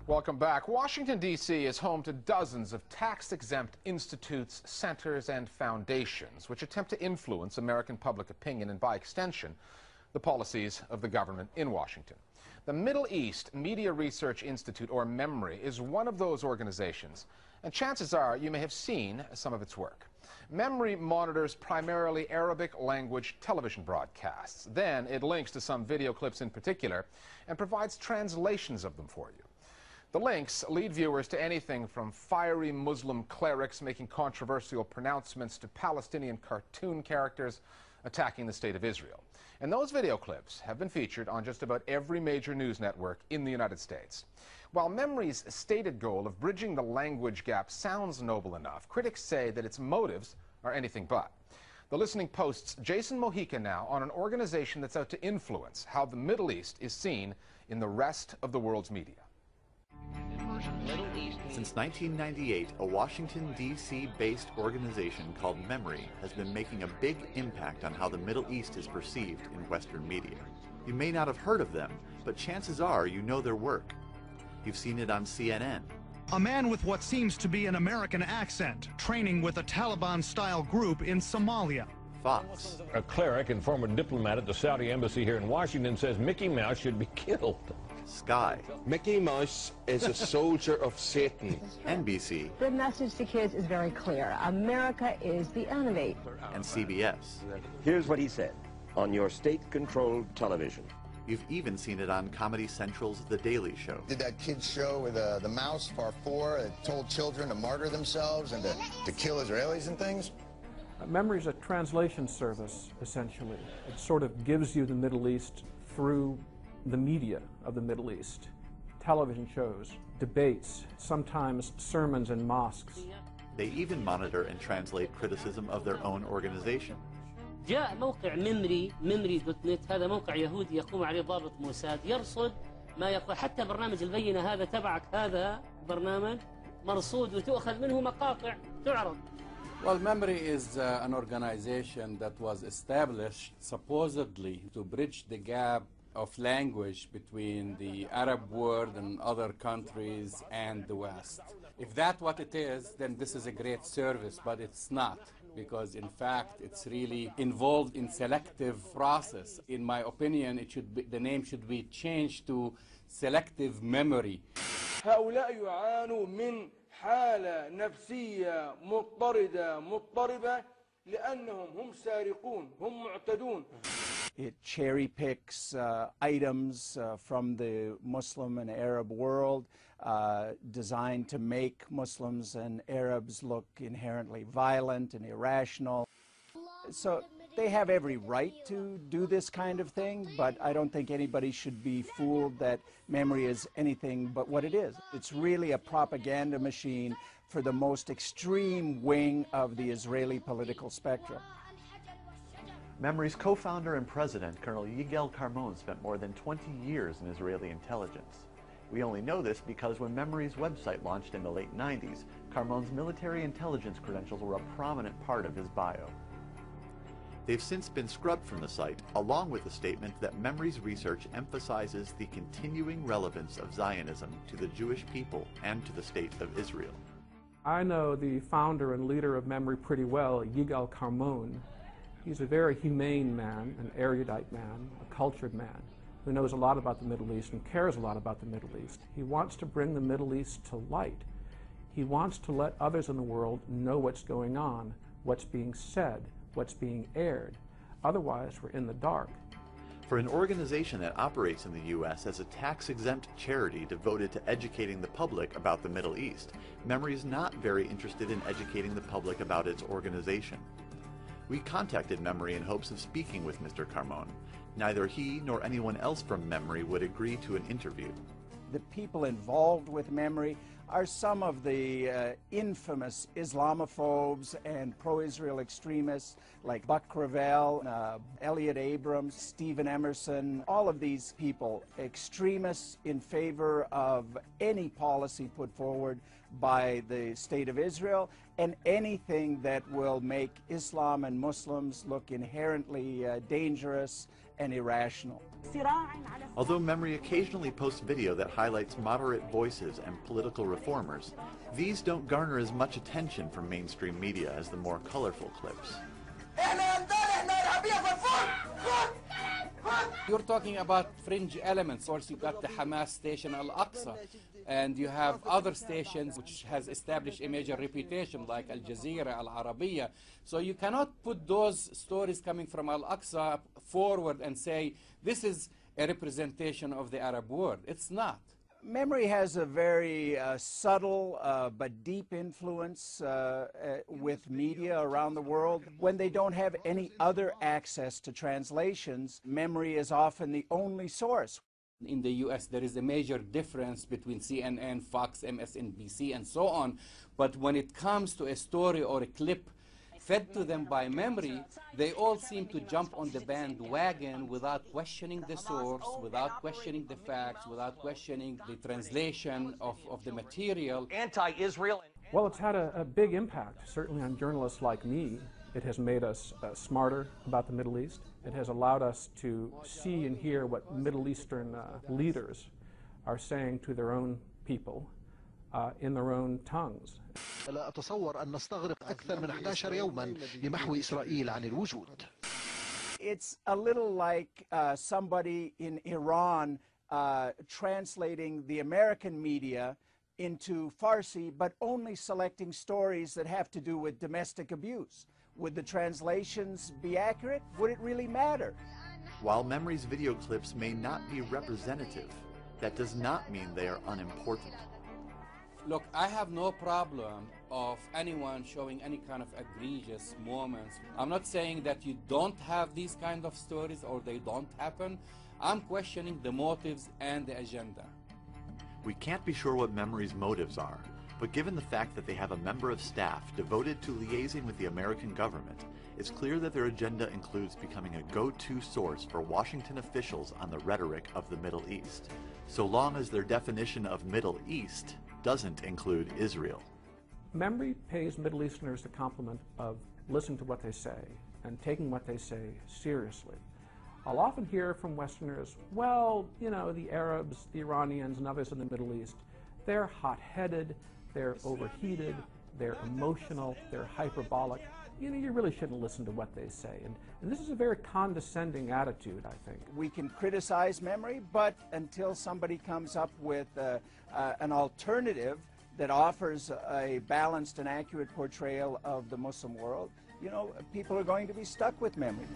Welcome back. Washington, D.C. is home to dozens of tax-exempt institutes, centers, and foundations which attempt to influence American public opinion and, by extension, the policies of the government in Washington. The Middle East Media Research Institute, or MEMRI, is one of those organizations, and chances are you may have seen some of its work. MEMRI monitors primarily Arabic language television broadcasts. Then it links to some video clips in particular and provides translations of them for you. The links lead viewers to anything from fiery Muslim clerics making controversial pronouncements to Palestinian cartoon characters attacking the state of Israel. And those video clips have been featured on just about every major news network in the United States. While MEMRI's stated goal of bridging the language gap sounds noble enough, critics say that its motives are anything but. The Listening Post's Jason Mojica now on an organization that's out to influence how the Middle East is seen in the rest of the world's media. Since 1998, a Washington, D.C.-based organization called MEMRI has been making a big impact on how the Middle East is perceived in Western media. You may not have heard of them, but chances are you know their work. You've seen it on CNN. A man with what seems to be an American accent, training with a Taliban-style group in Somalia. Fox. A cleric and former diplomat at the Saudi embassy here in Washington says Mickey Mouse should be killed. Sky. Mickey Mouse is a soldier of Satan. NBC. The message to kids is very clear. America is the enemy. And CBS. Here's what he said on your state-controlled television. You've even seen it on Comedy Central's The Daily Show. Did that kid's show with the mouse, Part 4, that told children to martyr themselves and to kill Israelis and things? MEMRI is a translation service, essentially. It sort of gives you the Middle East through the media of the Middle East. Television shows, debates, sometimes sermons in mosques. They even monitor and translate criticism of their own organization. جاء موقع memri.net هذا موقع يهودي يقوم عليه ضابط موساد يرصد ما يقول حتى برنامج البينة هذا تبعك هذا برنامج مرصود وتؤخذ منه مقاطع تعرض. Well, MEMRI is an organization that was established supposedly to bridge the gap of language between the Arab world and other countries and the West. If that's what it is, then this is a great service, but it's not, because in fact it's really involved in selective process. In my opinion, the name should be changed to selective memory. هؤلاء يعانوا من حالة نفسية مضطربة لأنهم هم سارقون هم معتدون. It cherry picks items from the Muslim and Arab world designed to make Muslims and Arabs look inherently violent and irrational. So they have every right to do this kind of thing, but I don't think anybody should be fooled that MEMRI is anything but what it is. It's really a propaganda machine for the most extreme wing of the Israeli political spectrum. MEMRI's co-founder and president, Colonel Yigal Carmon, spent more than 20 years in Israeli intelligence. We only know this because when MEMRI's website launched in the late 90s, Carmon's military intelligence credentials were a prominent part of his bio. They've since been scrubbed from the site, along with the statement that MEMRI's research emphasizes the continuing relevance of Zionism to the Jewish people and to the state of Israel. I know the founder and leader of MEMRI pretty well, Yigal Carmon. He's a very humane man, an erudite man, a cultured man, who knows a lot about the Middle East and cares a lot about the Middle East. He wants to bring the Middle East to light. He wants to let others in the world know what's going on, what's being said, what's being aired. Otherwise, we're in the dark. For an organization that operates in the U.S. as a tax-exempt charity devoted to educating the public about the Middle East, MEMRI is not very interested in educating the public about its organization. We contacted MEMRI in hopes of speaking with Mr. Carmon. Neither he nor anyone else from MEMRI would agree to an interview. The people involved with MEMRI are some of the infamous Islamophobes and pro-Israel extremists like Buck Revell, Elliot Abrams, Stephen Emerson, all of these people, extremists in favor of any policy put forward by the State of Israel and anything that will make Islam and Muslims look inherently dangerous and irrational. Although Memri occasionally posts video that highlights moderate voices and political reformers, these don't garner as much attention from mainstream media as the more colorful clips. You're talking about fringe elements. Of course, you got the Hamas station Al-Aqsa, and you have other stations which has established a major reputation like Al Jazeera, Al Arabiya. So you cannot put those stories coming from Al-Aqsa forward and say this is a representation of the Arab world. It's not. Memri has a very subtle but deep influence with media around the world. When they don't have any other access to translations, Memri is often the only source. In the US, there is a major difference between CNN, Fox, MSNBC, and so on. But when it comes to a story or a clip fed to them by Memri, they all seem to jump on the bandwagon without questioning the source, without questioning the facts, without questioning the translation of the material. Anti-Israel. Well, it's had a big impact, certainly on journalists like me. It has made us smarter about the Middle East. It has allowed us to see and hear what Middle Eastern leaders are saying to their own people in their own tongues. لا أتصور أن نستغرق أكثر من 11 يوما لمحو إسرائيل عن الوجود. It's a little like somebody in Iran translating the American media into Farsi, but only selecting stories that have to do with domestic abuse. Would the translations be accurate? Would it really matter? While Memri's video clips may not be representative, that does not mean they are unimportant. Look, I have no problem of anyone showing any kind of egregious moments. I'm not saying that you don't have these kind of stories or they don't happen. I'm questioning the motives and the agenda. We can't be sure what Memri's motives are, but given the fact that they have a member of staff devoted to liaising with the American government, it's clear that their agenda includes becoming a go-to source for Washington officials on the rhetoric of the Middle East, so long as their definition of Middle East doesn't include Israel. Memri pays Middle Easterners the compliment of listening to what they say and taking what they say seriously. I'll often hear from Westerners, well, you know, the Arabs, the Iranians, and others in the Middle East, they're hot-headed, they're overheated, they're emotional, they're hyperbolic. You know, you really shouldn't listen to what they say. And this is a very condescending attitude, I think. We can criticize Memri, but until somebody comes up with an alternative that offers a balanced and accurate portrayal of the Muslim world, you know, people are going to be stuck with Memri.